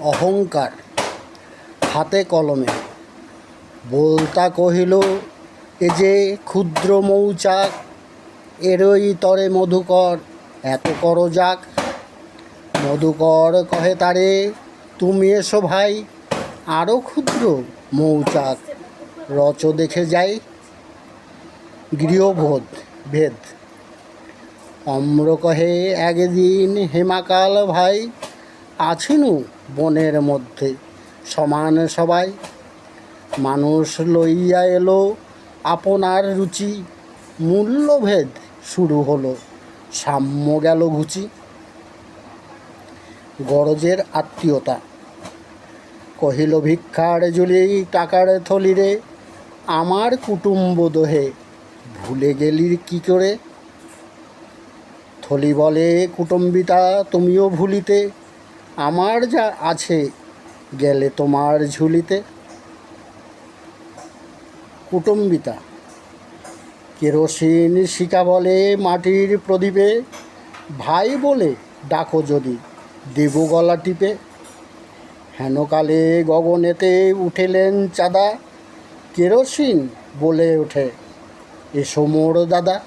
অহংকার হাতে কলমে। বলতা কহিল, এ যে ক্ষুদ্র মৌচাক, এরই তরে মধুকর এত কর যাক। মধুকর কহে তারে, তুমি এসো ভাই, আরও ক্ষুদ্র মৌচাক রচ দেখে যাই। গৃহবোধ ভেদ। অম্র কহে, একদিন হেমাকাল ভাই, আছিনু বনের মধ্যে সমান সবাই। মানুষ লইয়া এলো আপনার রুচি, মূল্যভেদ শুরু হলো, সাম্য গেল ঘুচি। গরজের আত্মীয়তা। কহিল ভিক্ষার জুলি টাকার থলিরে, আমার কুটুম্ব দোহে ভুলে গেলি কি করে। থলি বলে, কুটুম্বিতা তুমিও ভুলিতে, আমার যা আছে গেলে তোমার ঝুলিতে। কুটুম্বিতা। কেরোসিন শিকা বলে মাটির প্রদীপে, ভাই বলে ডাকো যদি দেব গলা টিপে। হেনকালে গগনেতে উঠেলেন চাঁদা, কেরোসিন বলে ওঠে, এসো মোর দাদা।